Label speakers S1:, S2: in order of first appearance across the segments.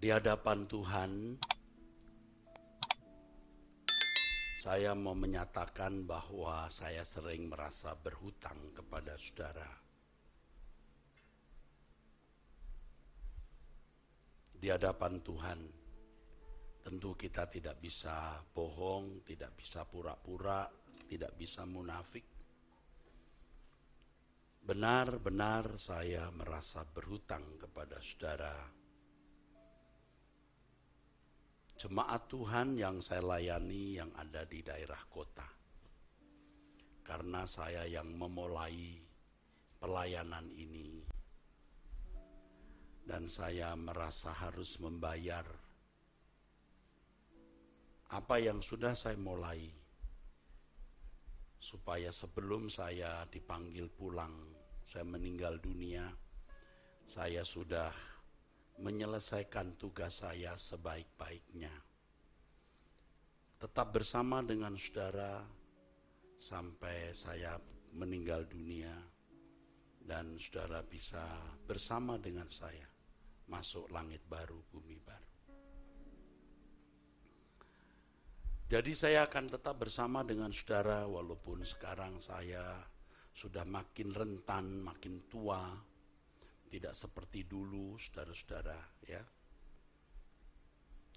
S1: Di hadapan Tuhan, saya mau menyatakan bahwa saya sering merasa berhutang kepada saudara. Di hadapan Tuhan, tentu kita tidak bisa bohong, tidak bisa pura-pura, tidak bisa munafik. Benar-benar saya merasa berhutang kepada saudara. Jemaat Tuhan yang saya layani yang ada di daerah kota. Karena saya yang memulai pelayanan ini. Dan saya merasa harus membayar apa yang sudah saya mulai. Supaya sebelum saya dipanggil pulang, saya meninggal dunia, saya sudah menyelesaikan tugas saya sebaik-baiknya. Tetap bersama dengan saudara sampai saya meninggal dunia dan saudara bisa bersama dengan saya masuk langit baru, bumi baru. Jadi saya akan tetap bersama dengan saudara walaupun sekarang saya sudah makin rentan, makin tua. Tidak seperti dulu, saudara-saudara, ya.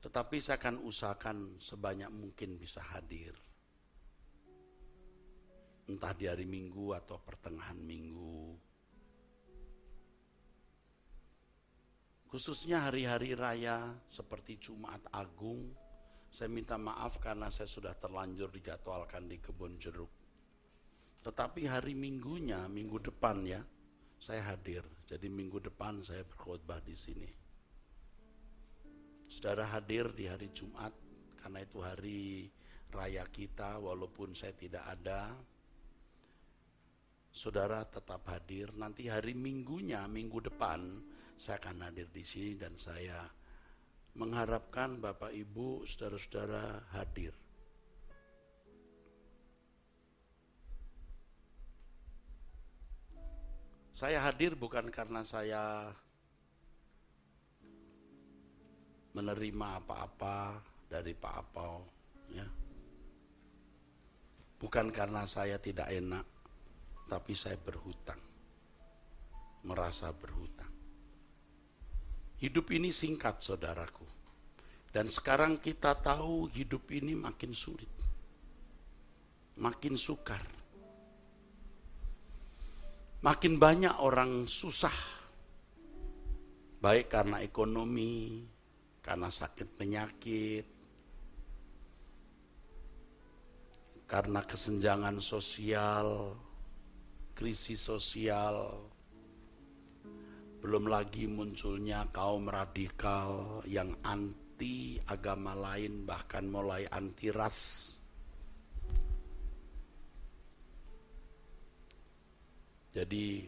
S1: Tetapi saya akan usahakan sebanyak mungkin bisa hadir. Entah di hari Minggu atau pertengahan Minggu. Khususnya hari-hari raya seperti Jumat Agung, saya minta maaf karena saya sudah terlanjur dijadwalkan di Kebun Jeruk. Tetapi hari Minggunya, minggu depan ya, saya hadir. Jadi minggu depan saya berkhotbah di sini. Saudara hadir di hari Jumat karena itu hari raya kita walaupun saya tidak ada. Saudara tetap hadir. Nanti hari Minggunya, minggu depan saya akan hadir di sini dan saya mengharapkan Bapak Ibu, saudara-saudara hadir. Saya hadir bukan karena saya menerima apa-apa dari Pak Apau, ya. Bukan karena saya tidak enak, tapi saya berhutang, merasa berhutang. Hidup ini singkat, saudaraku. Dan sekarang kita tahu hidup ini makin sulit, makin sukar. Makin banyak orang susah, baik karena ekonomi, karena sakit penyakit, karena kesenjangan sosial, krisis sosial, belum lagi munculnya kaum radikal yang anti agama lain, bahkan mulai anti ras. Jadi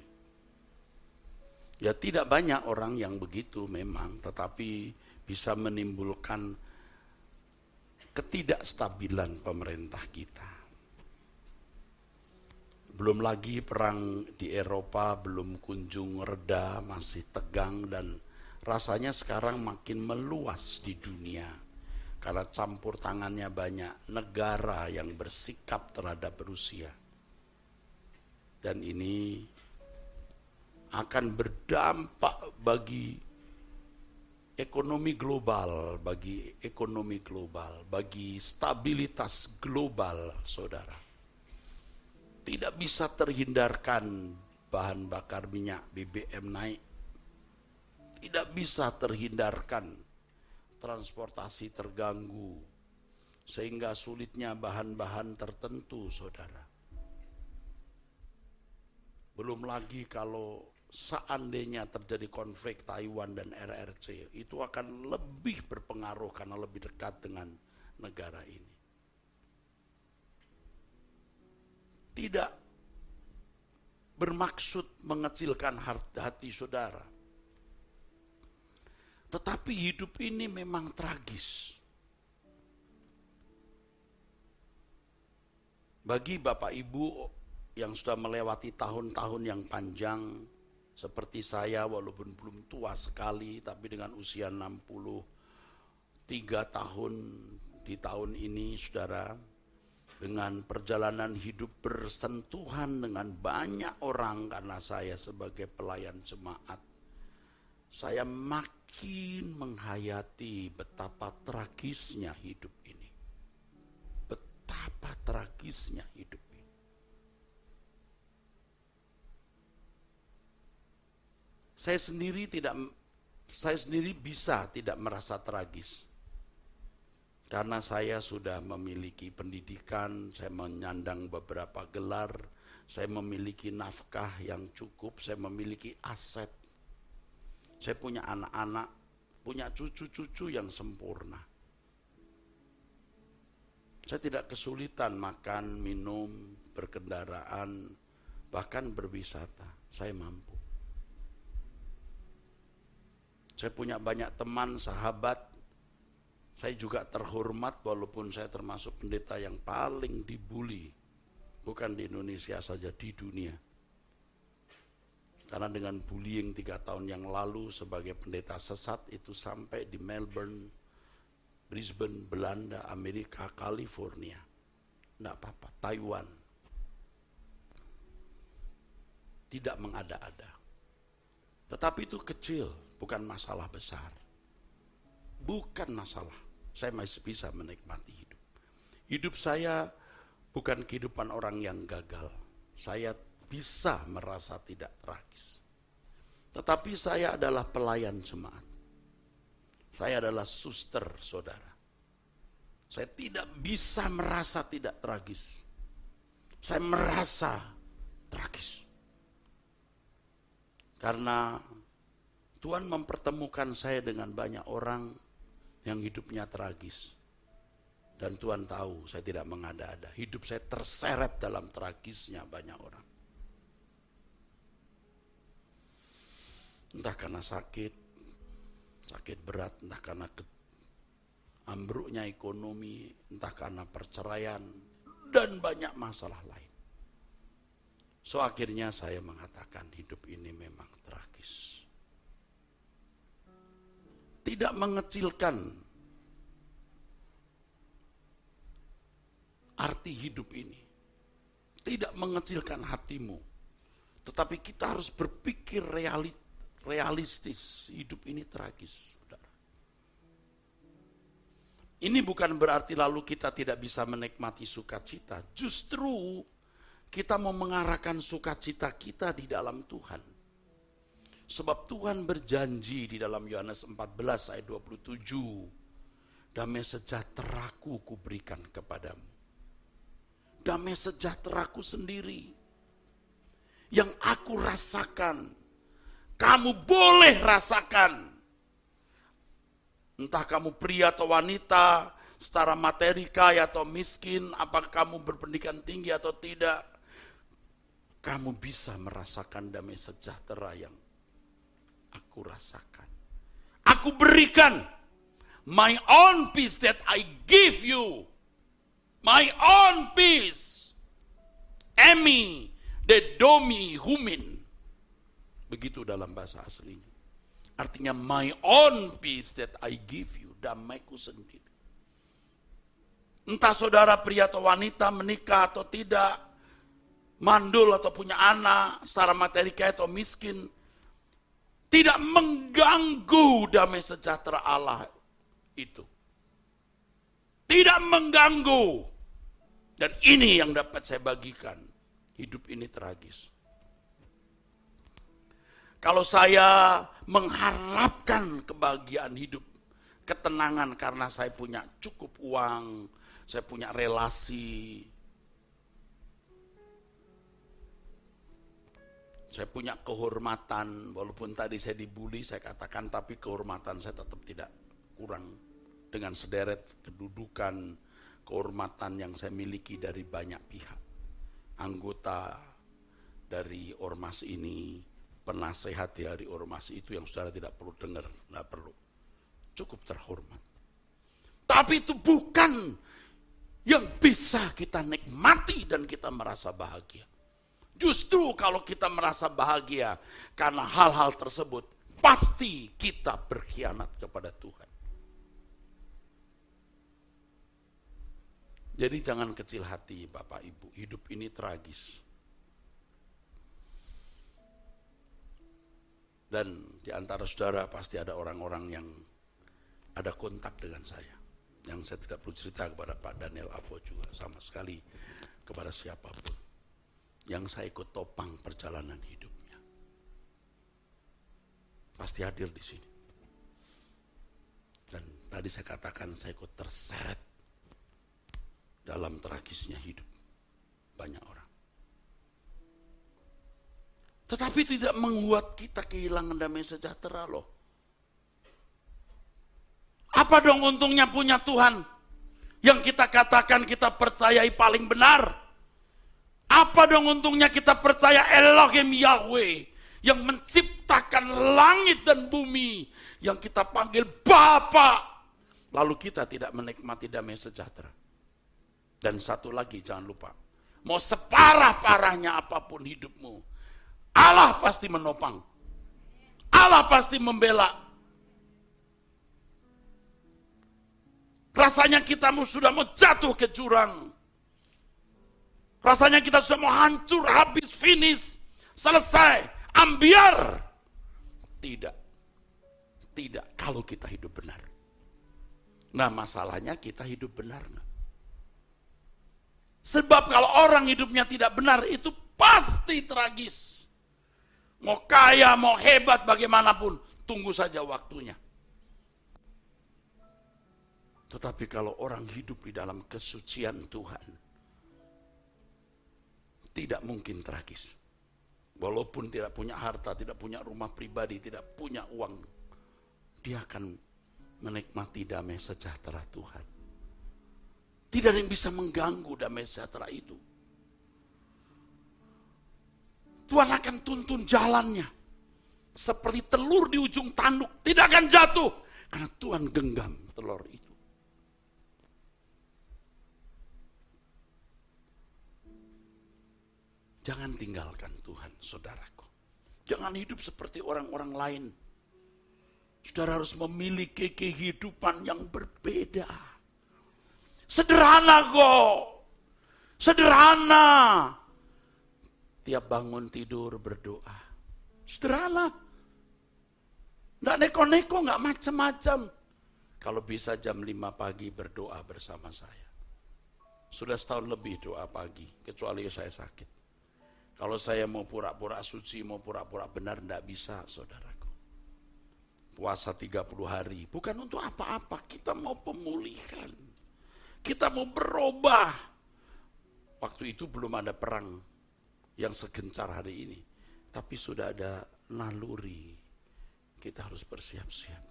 S1: ya tidak banyak orang yang begitu memang, tetapi bisa menimbulkan ketidakstabilan pemerintah kita. Belum lagi perang di Eropa belum kunjung reda, masih tegang dan rasanya sekarang makin meluas di dunia. Karena campur tangannya banyak negara yang bersikap terhadap Rusia. Dan ini akan berdampak bagi ekonomi global, bagi stabilitas global, saudara. Tidak bisa terhindarkan bahan bakar minyak BBM naik. Tidak bisa terhindarkan transportasi terganggu. Sehingga sulitnya bahan-bahan tertentu, saudara. Belum lagi kalau seandainya terjadi konflik Taiwan dan RRC, itu akan lebih berpengaruh karena lebih dekat dengan negara ini. Tidak bermaksud mengecilkan hati saudara. Tetapi hidup ini memang tragis. Bagi Bapak Ibu yang sudah melewati tahun-tahun yang panjang, Seperti saya walaupun belum tua sekali, tapi dengan usia 63 tahun di tahun ini saudara, dengan perjalanan hidup bersentuhan dengan banyak orang karena saya sebagai pelayan jemaat, saya makin menghayati betapa tragisnya hidup ini. Betapa tragisnya hidup ini. Saya sendiri bisa tidak merasa tragis. Karena saya sudah memiliki pendidikan, saya menyandang beberapa gelar, saya memiliki nafkah yang cukup, saya memiliki aset. Saya punya anak-anak, punya cucu-cucu yang sempurna. Saya tidak kesulitan makan, minum, berkendaraan, bahkan berwisata. Saya mampu. Saya punya banyak teman, sahabat. Saya juga terhormat walaupun saya termasuk pendeta yang paling dibully. Bukan di Indonesia saja, di dunia. Karena dengan bullying 3 tahun yang lalu sebagai pendeta sesat itu sampai di Melbourne, Brisbane, Belanda, Amerika, California. Tidak apa-apa, Taiwan. Tidak mengada-ada. Tetapi itu kecil, bukan masalah besar. Bukan masalah. Saya masih bisa menikmati hidup. Hidup saya bukan kehidupan orang yang gagal. Saya bisa merasa tidak tragis. Tetapi saya adalah pelayan jemaat. Saya adalah suster, saudara. Saya tidak bisa merasa tidak tragis. Saya merasa tragis. Karena Tuhan mempertemukan saya dengan banyak orang yang hidupnya tragis. Dan Tuhan tahu saya tidak mengada-ada. Hidup saya terseret dalam tragisnya banyak orang. Entah karena sakit berat, entah karena ambruknya ekonomi, entah karena perceraian, dan banyak masalah lain. So akhirnya saya mengatakan hidup ini memang tragis. Tidak mengecilkan arti hidup ini. Tidak mengecilkan hatimu. Tetapi kita harus berpikir realistis. Hidup ini tragis, saudara. Ini bukan berarti lalu kita tidak bisa menikmati sukacita. Justru kita mau mengarahkan sukacita kita di dalam Tuhan. Sebab Tuhan berjanji di dalam Yohanes 14 ayat 27, damai sejahteraku kuberikan kepadamu. Damai sejahteraku sendiri. Yang aku rasakan, kamu boleh rasakan. Entah kamu pria atau wanita, secara materi kaya atau miskin, apakah kamu berpendidikan tinggi atau tidak, kamu bisa merasakan damai sejahtera yang aku rasakan. Aku berikan my own peace that I give you. My own peace. Emi dedomi humin. Begitu dalam bahasa aslinya. Artinya my own peace that I give you. Damaiku sendiri. Entah saudara pria atau wanita menikah atau tidak, mandul atau punya anak, secara materi kaya atau miskin, tidak mengganggu damai sejahtera Allah itu. Tidak mengganggu. Dan ini yang dapat saya bagikan. Hidup ini tragis. Kalau saya mengharapkan kebahagiaan hidup, ketenangan karena saya punya cukup uang, saya punya relasi, saya punya kehormatan, walaupun tadi saya dibully, saya katakan, tapi kehormatan saya tetap tidak kurang dengan sederet kedudukan, kehormatan yang saya miliki dari banyak pihak. Anggota dari ormas ini, penasehat dari ormas itu yang saudara tidak perlu dengar, tidak perlu. Cukup terhormat. Tapi itu bukan yang bisa kita nikmati dan kita merasa bahagia. Justru kalau kita merasa bahagia karena hal-hal tersebut, pasti kita berkhianat kepada Tuhan. Jadi jangan kecil hati Bapak Ibu, hidup ini tragis. Dan di antara saudara pasti ada orang-orang yang ada kontak dengan saya. Yang saya tidak perlu cerita kepada Pak Daniel Apo juga, sama sekali kepada siapapun. Yang saya ikut topang perjalanan hidupnya. Pasti hadir di sini. Dan tadi saya katakan saya ikut terseret dalam tragisnya hidup banyak orang. Tetapi tidak membuat kita kehilangan damai sejahtera loh. Apa dong untungnya punya Tuhan yang kita katakan kita percayai paling benar? Apa dong untungnya kita percaya Elohim Yahweh yang menciptakan langit dan bumi, yang kita panggil Bapa, lalu kita tidak menikmati damai sejahtera? Dan satu lagi jangan lupa, mau separah-parahnya apapun hidupmu, Allah pasti menopang, Allah pasti membela. Rasanya kita sudah mau jatuh ke jurang, rasanya kita sudah mau hancur, habis, finish, selesai, ambiar. Tidak kalau kita hidup benar. Nah masalahnya kita hidup benar nggak? Sebab kalau orang hidupnya tidak benar itu pasti tragis. Mau kaya, mau hebat bagaimanapun, tunggu saja waktunya. Tetapi kalau orang hidup di dalam kesucian Tuhan, tidak mungkin tragis. Walaupun tidak punya harta, tidak punya rumah pribadi, tidak punya uang, dia akan menikmati damai sejahtera Tuhan. Tidak ada yang bisa mengganggu damai sejahtera itu. Tuhan akan tuntun jalannya. Seperti telur di ujung tanduk, tidak akan jatuh. Karena Tuhan genggam telur itu. Jangan tinggalkan Tuhan, saudaraku. Jangan hidup seperti orang-orang lain. Saudara harus memiliki kehidupan yang berbeda. Sederhana kok. Sederhana. Tiap bangun tidur berdoa. Sederhana. Nggak neko-neko, nggak macam-macam. Kalau bisa jam 5 pagi berdoa bersama saya. Sudah setahun lebih doa pagi, kecuali saya sakit. Kalau saya mau pura-pura suci, mau pura-pura benar, nggak bisa, saudaraku. Puasa 30 hari, bukan untuk apa-apa, kita mau pemulihan. Kita mau berubah. Waktu itu belum ada perang yang segencar hari ini. Tapi sudah ada naluri. Kita harus bersiap-siap.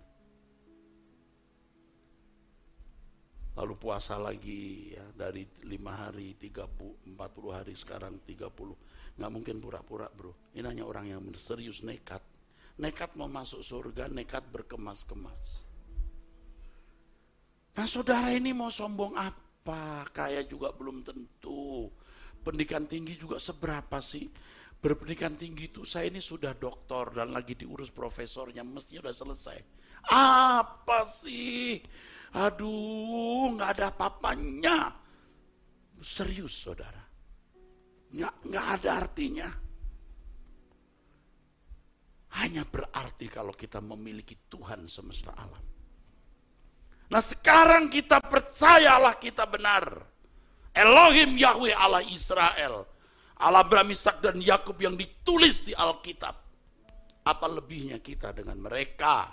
S1: Lalu puasa lagi ya, dari 5 hari, 30, 40 hari, sekarang 30. Nggak mungkin pura-pura bro. Ini hanya orang yang serius, nekat. Nekat mau masuk surga, nekat berkemas-kemas. Nah saudara ini mau sombong apa? Kaya juga belum tentu. Pendidikan tinggi juga seberapa sih? Berpendidikan tinggi itu saya ini sudah doktor dan lagi diurus profesornya, mestinya udah selesai. Apa sih? Aduh, nggak ada apa-apanya. Serius saudara. Nggak ada artinya. Hanya berarti kalau kita memiliki Tuhan semesta alam. Nah sekarang kita percayalah kita benar. Elohim Yahweh Allah Israel. Allah Abraham, Ishak dan Yakub yang ditulis di Alkitab. Apa lebihnya kita dengan mereka?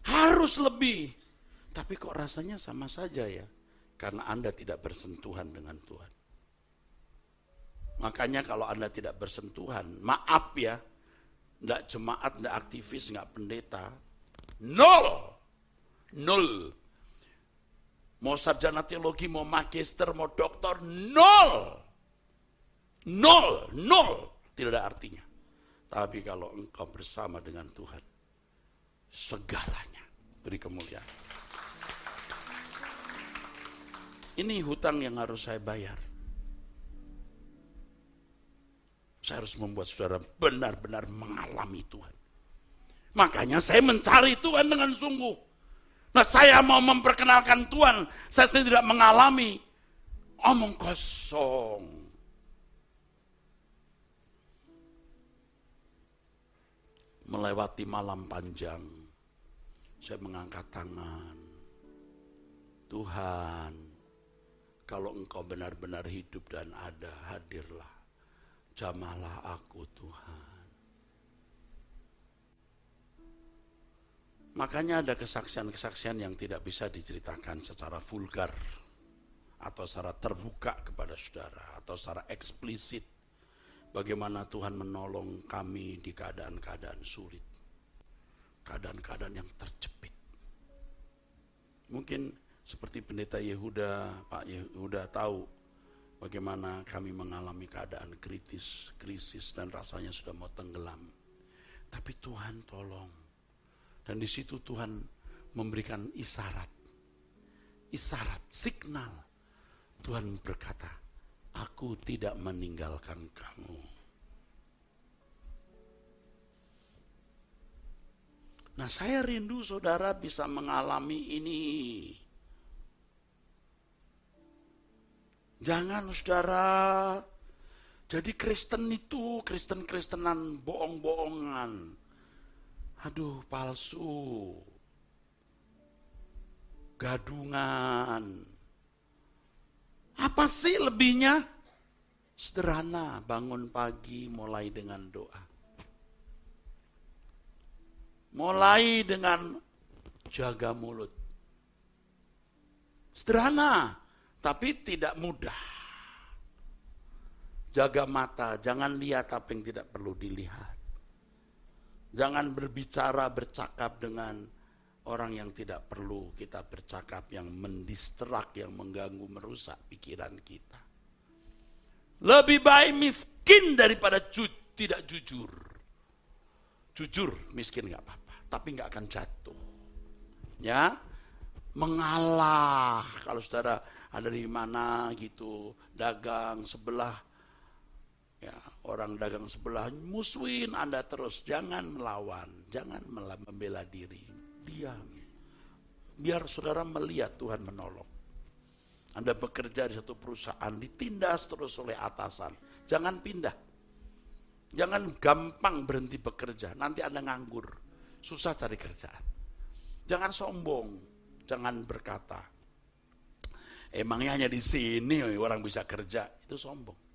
S1: Harus lebih. Tapi kok rasanya sama saja ya. Karena Anda tidak bersentuhan dengan Tuhan. Makanya kalau Anda tidak bersentuhan, maaf ya. Nggak jemaat, nggak aktivis, nggak pendeta. Nol. Mau sarjana teologi, mau magister, mau doktor, nol. Tidak ada artinya. Tapi kalau engkau bersama dengan Tuhan, segalanya. Beri kemuliaan. Ini hutang yang harus saya bayar. Saya harus membuat saudara benar-benar mengalami Tuhan. Makanya saya mencari Tuhan dengan sungguh. Nah, saya mau memperkenalkan Tuhan, saya tidak mengalami, omong kosong. Melewati malam panjang, saya mengangkat tangan. Tuhan, kalau Engkau benar-benar hidup dan ada, hadirlah. Jamahlah aku, Tuhan. Makanya ada kesaksian-kesaksian yang tidak bisa diceritakan secara vulgar atau secara terbuka kepada saudara atau secara eksplisit. Bagaimana Tuhan menolong kami di keadaan-keadaan sulit, keadaan-keadaan yang terjepit. Mungkin seperti pendeta Yehuda, Pak Yehuda tahu bagaimana kami mengalami keadaan kritis, krisis dan rasanya sudah mau tenggelam. Tapi Tuhan tolong. Dan di situ Tuhan memberikan isyarat, signal. Tuhan berkata, aku tidak meninggalkan kamu. Nah, saya rindu saudara bisa mengalami ini. Jangan saudara jadi Kristen itu, Kristen-Kristenan bohong-bohongan. Aduh, palsu. Gadungan. Apa sih lebihnya? Sederhana, bangun pagi mulai dengan doa. Mulai dengan jaga mulut. Sederhana, tapi tidak mudah. Jaga mata, jangan lihat apa yang tidak perlu dilihat. Jangan bercakap dengan orang yang tidak perlu kita bercakap, yang mendistrak, yang mengganggu, merusak pikiran kita. Lebih baik miskin daripada tidak jujur. Jujur, miskin gak apa-apa, tapi gak akan jatuh. Ya, mengalah. Kalau saudara ada di mana gitu, dagang sebelah, ya, orang dagang sebelah musuhin Anda terus, jangan melawan, jangan membela diri, diam. Biar saudara melihat Tuhan menolong. Anda bekerja di satu perusahaan, ditindas terus oleh atasan, jangan pindah. Jangan gampang berhenti bekerja, nanti Anda nganggur, susah cari kerjaan. Jangan sombong, jangan berkata, emangnya hanya di sini orang bisa kerja, itu sombong.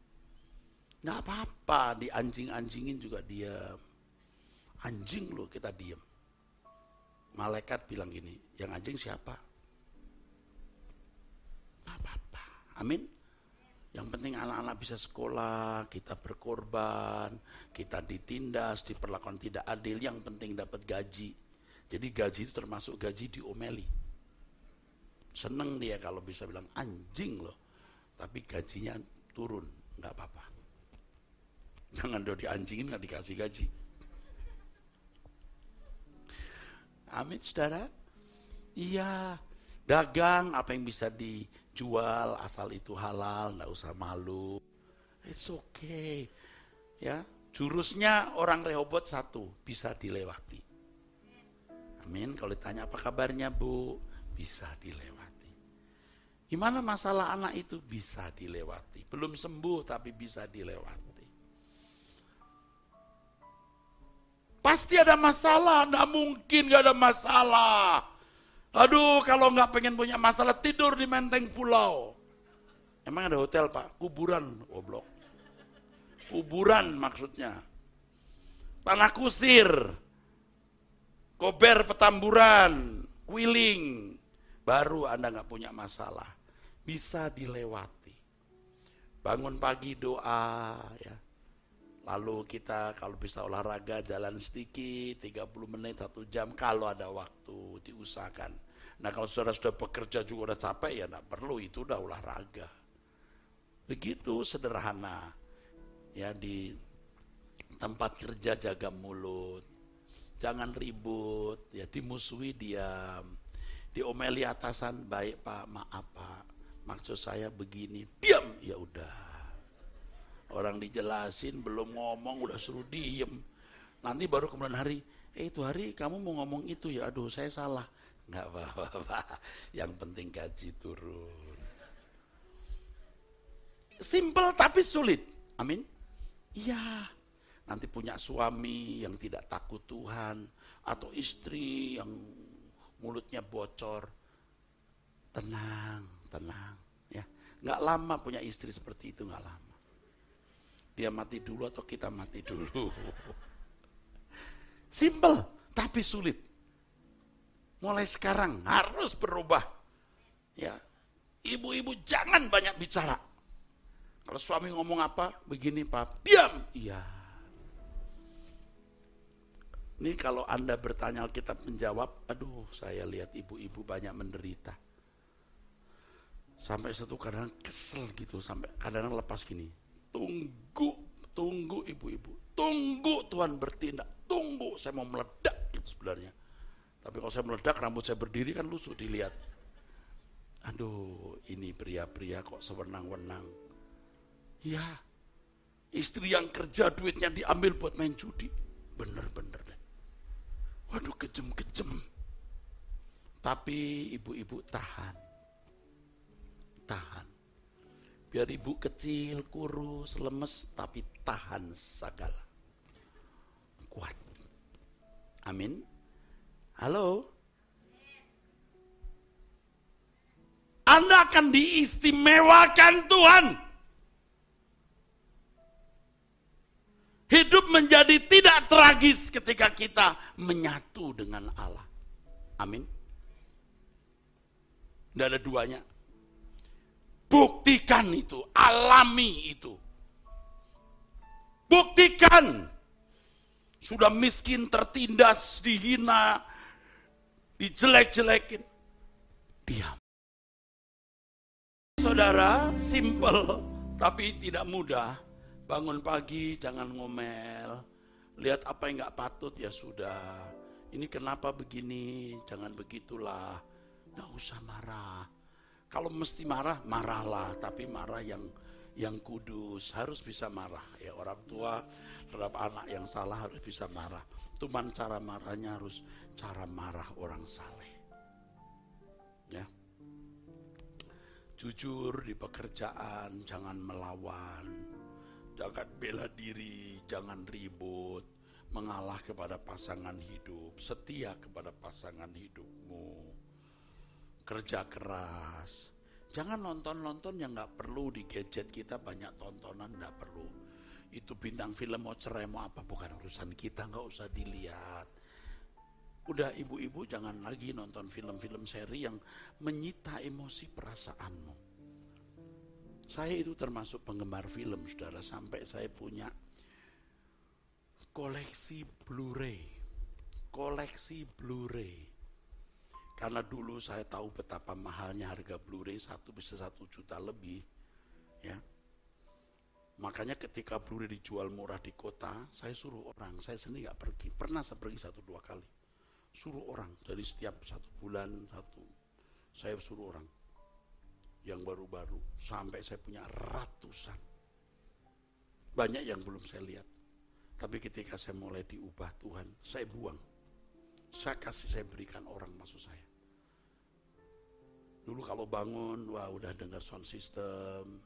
S1: Nggak apa-apa, dianjing-anjingin juga diam. Anjing loh, kita diam. Malaikat bilang gini, yang anjing siapa? Nggak apa-apa, amin. Yang penting anak-anak bisa sekolah, kita berkorban, kita ditindas, diperlakukan tidak adil, yang penting dapat gaji. Jadi gaji itu termasuk gaji diomeli. Seneng dia kalau bisa bilang anjing loh, tapi gajinya turun, nggak apa-apa. Jangan udah dianjingin gak dikasih gaji. Amin saudara. Iya, dagang apa yang bisa dijual asal itu halal, gak usah malu. It's okay. Ya, jurusnya orang Rehobot satu, bisa dilewati. Amin. Kalau ditanya apa kabarnya Bu, bisa dilewati. Gimana masalah anak itu? Bisa dilewati. Belum sembuh tapi bisa dilewati. Pasti ada masalah, enggak mungkin enggak ada masalah. Aduh, kalau enggak pengen punya masalah, tidur di Menteng Pulau. Emang ada hotel Pak? Kuburan, goblok. Kuburan maksudnya. Tanah kusir, Kober Petamburan, Kwiling. Baru Anda enggak punya masalah. Bisa dilewati. Bangun pagi doa, ya. Lalu kita kalau bisa olahraga jalan sedikit, 30 menit, 1 jam kalau ada waktu diusahakan. Nah kalau saudara sudah bekerja juga udah capek ya enggak perlu, itu udah olahraga. Begitu sederhana. Ya di tempat kerja jaga mulut. Jangan ribut, ya dimusuhi diam. Diomeli atasan, baik Pak, maaf Pak. Maksud saya begini, diam. Ya udah. Orang dijelasin belum ngomong udah suruh diem. Nanti baru kemudian hari, itu hari kamu mau ngomong itu ya, aduh saya salah. Nggak apa-apa, yang penting gaji turun. Simple tapi sulit. Amin. Iya. Nanti punya suami yang tidak takut Tuhan, atau istri yang mulutnya bocor. Tenang, tenang. Ya, nggak lama punya istri seperti itu, nggak lama. Dia mati dulu atau kita mati dulu. Simple tapi sulit. Mulai sekarang harus berubah. Ya, ibu-ibu jangan banyak bicara. Kalau suami ngomong apa, begini Pak, diam. Iya. Ini kalau Anda bertanya Alkitab menjawab, aduh saya lihat ibu-ibu banyak menderita. Sampai satu kadang kesel gitu, sampai kadang lepas gini. Tunggu ibu-ibu. Tunggu Tuhan bertindak. Tunggu, saya mau meledak gitu sebenarnya. Tapi kalau saya meledak, rambut saya berdiri kan lucu dilihat. Aduh, ini pria-pria kok sewenang-wenang. Ya, istri yang kerja duitnya diambil buat main judi. Bener-bener deh. Waduh, kejem-kejem. Tapi ibu-ibu tahan. Tahan. Biar ibu kecil, kurus, lemes, tapi tahan segala. Kuat. Amin. Halo. Anda akan diistimewakan Tuhan. Hidup menjadi tidak tragis ketika kita menyatu dengan Allah. Amin. Tidak ada duanya. Buktikan itu, alami itu. Buktikan. Sudah miskin, tertindas, dihina, dijelek-jelekin. Diam. Saudara, simple tapi tidak mudah. Bangun pagi jangan ngomel. Lihat apa yang gak patut ya sudah. Ini kenapa begini, jangan begitulah. Gak usah marah. Kalau mesti marah, marahlah, tapi marah yang kudus, harus bisa marah. Ya, orang tua terhadap anak yang salah harus bisa marah. Cuman cara marahnya harus cara marah orang saleh. Ya. Jujur di pekerjaan, jangan melawan, jangan bela diri, jangan ribut, mengalah kepada pasangan hidup, setia kepada pasangan hidupmu. Kerja keras. Jangan nonton-nonton yang gak perlu. Di gadget kita banyak tontonan gak perlu. Itu bintang film mau cerai mau apa, bukan urusan kita, gak usah dilihat. Udah ibu-ibu jangan lagi nonton film-film seri yang menyita emosi perasaanmu. Saya itu termasuk penggemar film, saudara, sampai saya punya koleksi Blu-ray. Koleksi Blu-ray. Karena dulu saya tahu betapa mahalnya harga Blu-ray, satu bisa 1 juta lebih. Ya. Makanya ketika Blu-ray dijual murah di kota, saya suruh orang, saya sendiri gak pergi. Pernah saya pergi 1-2 kali. Suruh orang, dari setiap 1 bulan, saya suruh orang. Yang baru-baru, sampai saya punya ratusan. Banyak yang belum saya lihat. Tapi ketika saya mulai diubah Tuhan, saya buang. Saya berikan orang maksud saya. Dulu kalau bangun, wah udah dengar sound system,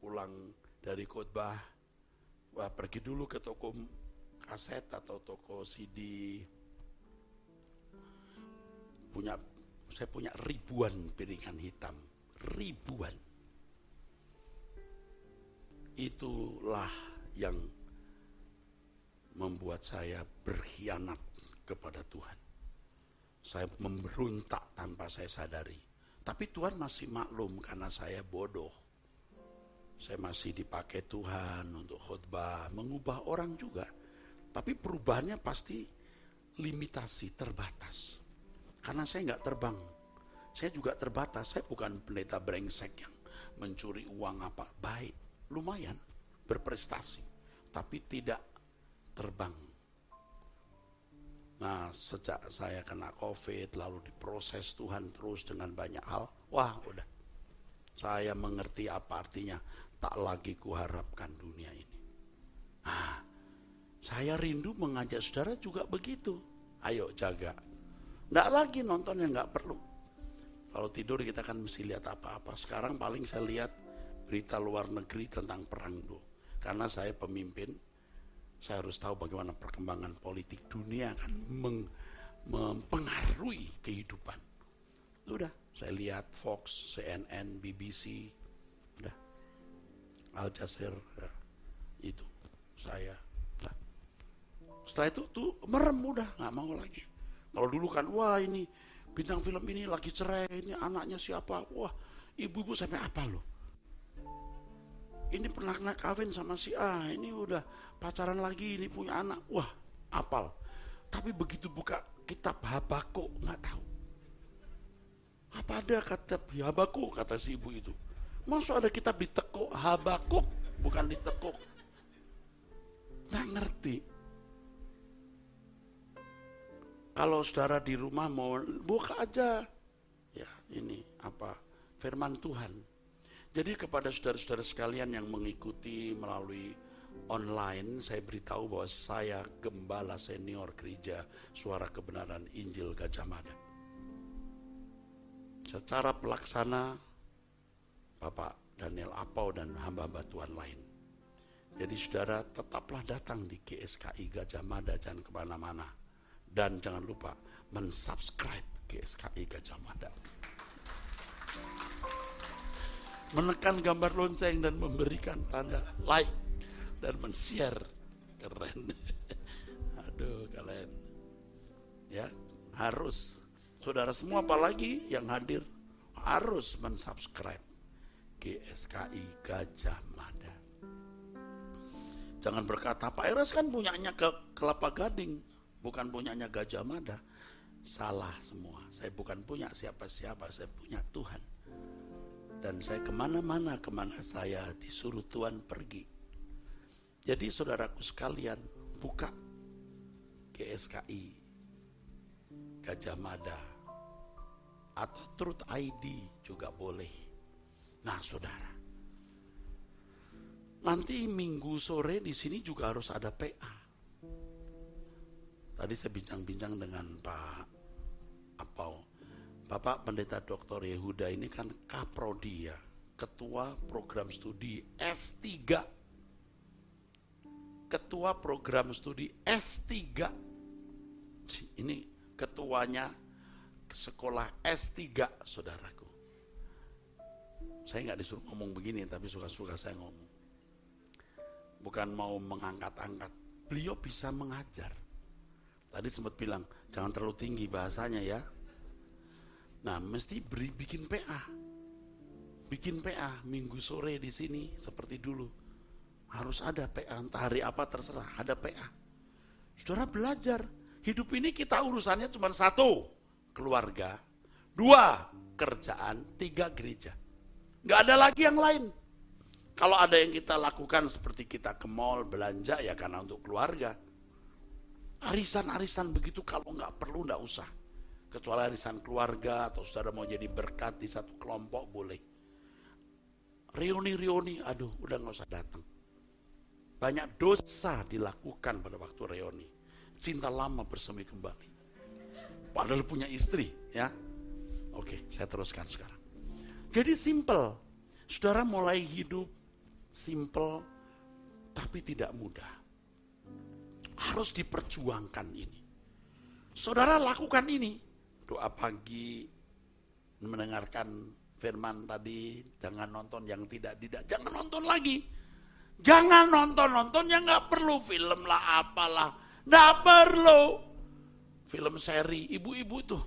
S1: pulang dari khotbah, wah pergi dulu ke toko kaset atau toko CD. Saya punya ribuan piringan hitam, ribuan. Itulah yang membuat saya berkhianat kepada Tuhan. Saya memberontak tanpa saya sadari. Tapi Tuhan masih maklum karena saya bodoh. Saya masih dipakai Tuhan untuk khotbah, mengubah orang juga. Tapi perubahannya pasti limitasi, terbatas. Karena saya nggak terbang. Saya juga terbatas. Saya bukan pendeta brengsek yang mencuri uang apa. Baik, lumayan, berprestasi. Tapi tidak terbang. Nah, sejak saya kena COVID, lalu diproses Tuhan terus dengan banyak hal, wah udah. Saya mengerti apa artinya, tak lagi kuharapkan dunia ini. Nah, saya rindu mengajak saudara juga begitu. Ayo jaga. Nggak lagi nonton yang nggak perlu. Kalau tidur kita kan mesti lihat apa-apa. Sekarang paling saya lihat berita luar negeri tentang perang dulu. Karena saya pemimpin, saya harus tahu bagaimana perkembangan politik dunia kan mempengaruhi kehidupan. Udah, saya lihat Fox, CNN, BBC, udah, Al Jazeera, udah. Itu saya. Udah. Setelah itu tuh merem udah, nggak mau lagi. Kalau dulu kan, wah ini bintang film ini lagi cerai, ini anaknya siapa? Wah, ibu-ibu sampai apa loh? Ini pernah kawin sama si A, ini udah pacaran lagi, ini punya anak. Wah, apal. Tapi begitu buka kitab Habakuk, nggak tahu. Apa ada kata Habakuk, kata si ibu itu. Masuk ada kitab ditekuk, Habakuk, bukan ditekuk. Nggak ngerti. Kalau saudara di rumah mau buka aja, ya ini apa firman Tuhan. Jadi kepada saudara-saudara sekalian yang mengikuti melalui online, saya beritahu bahwa saya gembala senior gereja Suara Kebenaran Injil Gajah Mada. Secara pelaksana Bapak Daniel Apau dan hamba-hamba Tuhan lain. Jadi saudara tetaplah datang di GSKI Gajah Mada, jangan kemana-mana. Dan jangan lupa mensubscribe GSKI Gajah Mada. Menekan gambar lonceng dan memberikan tanda like dan men-share. Keren. Aduh kalian. Ya, harus. Saudara semua apalagi yang hadir harus mensubscribe GSKI Gajah Mada. Jangan berkata, Pak Eras kan punyanya ke Kelapa Gading, bukan punyanya Gajah Mada. Salah semua. Saya bukan punya siapa-siapa, saya punya Tuhan. Dan saya kemana-mana, kemana saya disuruh Tuhan pergi. Jadi saudaraku sekalian, buka GSKI Gajah Mada atau Truth ID juga boleh. Nah saudara, nanti Minggu sore di sini juga harus ada PA. Tadi saya bincang-bincang dengan Pak Apau. Bapak Pendeta Dr. Yehuda ini kan Kaprodi ya, Ketua Program Studi S3. Ketua Program Studi S3. Ini ketuanya sekolah S3, saudaraku. Saya nggak disuruh ngomong begini, tapi suka-suka saya ngomong. Bukan mau mengangkat-angkat. Beliau bisa mengajar. Tadi sempat bilang, jangan terlalu tinggi bahasanya ya. Nah, mesti bikin PA. Bikin PA Minggu sore di sini seperti dulu. Harus ada PA, entah hari apa terserah, ada PA. Saudara belajar. Hidup ini kita urusannya cuma satu, keluarga. Dua, kerjaan. Tiga, gereja. Gak ada lagi yang lain. Kalau ada yang kita lakukan seperti kita ke mall, belanja ya karena untuk keluarga. Arisan-arisan begitu kalau gak perlu gak usah. Kecuali arisan keluarga atau saudara mau jadi berkat di satu kelompok boleh. Reuni-reuni, aduh udah gak usah datang. Banyak dosa dilakukan pada waktu reuni. Cinta lama bersemi kembali. Padahal punya istri ya. Oke, saya teruskan sekarang. Jadi simple. Saudara mulai hidup simple tapi tidak mudah. Harus diperjuangkan ini. Saudara lakukan ini. Doa pagi, mendengarkan firman tadi, jangan nonton yang tidak, jangan nonton lagi. Jangan nonton yang gak perlu, film lah apalah, gak perlu. Film seri, ibu-ibu tuh,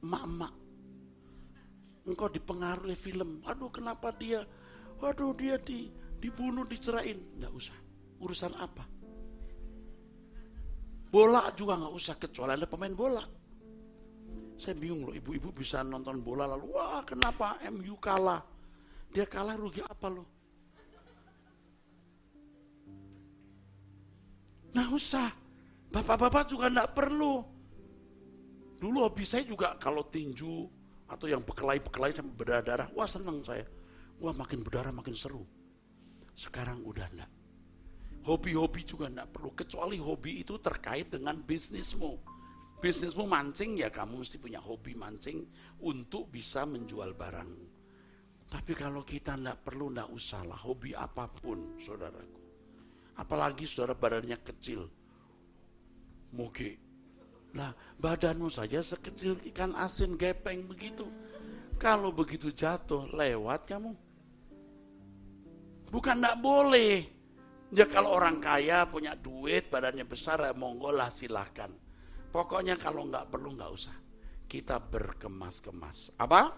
S1: emak-emak. Engkau dipengaruhi film, aduh kenapa dia, waduh dia dibunuh, dicerain. Gak usah, urusan apa? Bola juga gak usah, kecuali ada pemain bola. Saya bingung loh, ibu-ibu bisa nonton bola lalu, wah kenapa MU kalah? Dia kalah rugi apa loh? Nggak usah. Bapak-bapak juga enggak perlu. Dulu hobi saya juga kalau tinju atau yang bekelai-bekelai sampai berdarah-darah, wah senang saya. Wah makin berdarah makin seru. Sekarang udah enggak. Hobi-hobi juga enggak perlu, kecuali hobi itu terkait dengan bisnismu. Bisnismu mancing, ya kamu mesti punya hobi mancing untuk bisa menjual barangmu. Tapi kalau kita enggak perlu, enggak usahlah hobi apapun, saudaraku. Apalagi saudara badannya kecil, moge. Lah badanmu saja sekecil ikan asin gepeng begitu. Kalau begitu jatuh, lewat kamu. Bukan enggak boleh. Ya kalau orang kaya punya duit, badannya besar, ya monggo lah silahkan. Pokoknya kalau enggak perlu enggak usah. Kita berkemas-kemas. Apa?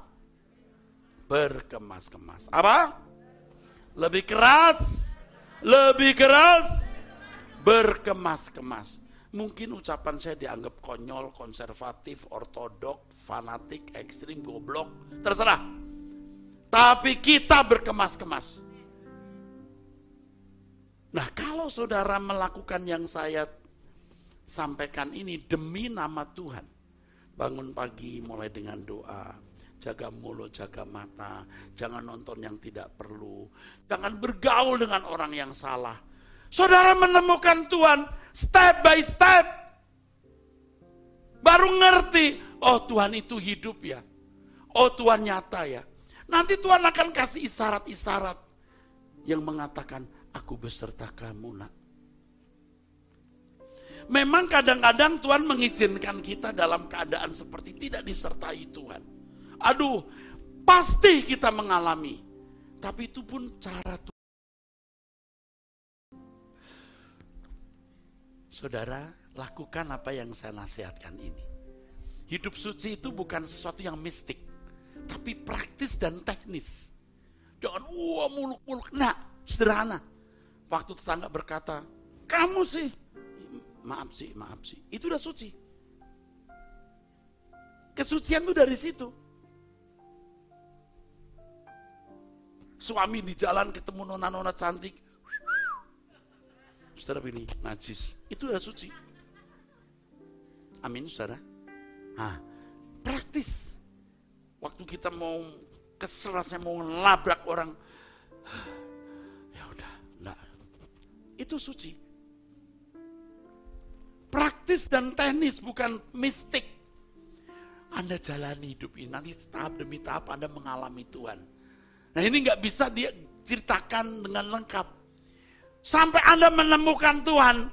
S1: Berkemas-kemas. Apa? Lebih keras. Lebih keras. Berkemas-kemas. Mungkin ucapan saya dianggap konyol, konservatif, ortodok, fanatik, ekstrim, goblok. Terserah. Tapi kita berkemas-kemas. Nah kalau saudara melakukan yang saya sampaikan ini demi nama Tuhan. Bangun pagi mulai dengan doa. Jaga mulut, jaga mata. Jangan nonton yang tidak perlu. Jangan bergaul dengan orang yang salah. Saudara menemukan Tuhan step by step. Baru ngerti, oh Tuhan itu hidup ya. Oh Tuhan nyata ya. Nanti Tuhan akan kasih isyarat-isyarat yang mengatakan, aku beserta kamu nak. Memang kadang-kadang Tuhan mengizinkan kita dalam keadaan seperti tidak disertai Tuhan. Aduh, pasti kita mengalami. Tapi itu pun cara Tuhan. Saudara, lakukan apa yang saya nasihatkan ini. Hidup suci itu bukan sesuatu yang mistik, tapi praktis dan teknis. Jangan muluk-muluk. Nah, sederhana. Waktu tetangga berkata, kamu sih, maaf sih. Itu udah suci. Kesucian itu dari situ. Suami di jalan ketemu nona-nona cantik. Saudara ini najis, itu udah suci. Amin saudara. Nah, praktis. Waktu kita mau kesel, saya mau ngelabrak orang, ya udah, enggak. Itu suci. Praktis dan teknis, bukan mistik. Anda jalani hidup ini, nanti tahap demi tahap Anda mengalami Tuhan. Nah ini nggak bisa diceritakan dengan lengkap. Sampai Anda menemukan Tuhan.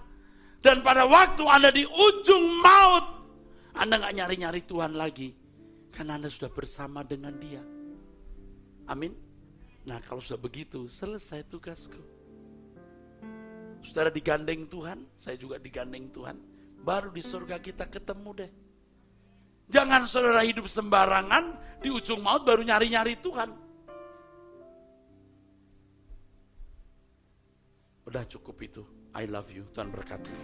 S1: Dan pada waktu Anda di ujung maut, Anda gak nyari-nyari Tuhan lagi. Karena Anda sudah bersama dengan Dia. Amin. Nah kalau sudah begitu, selesai tugasku. Saudara digandeng Tuhan, saya juga digandeng Tuhan. Baru di surga kita ketemu deh. Jangan saudara hidup sembarangan, di ujung maut baru nyari-nyari Tuhan. Udah cukup itu. I love you. Tuhan berkati.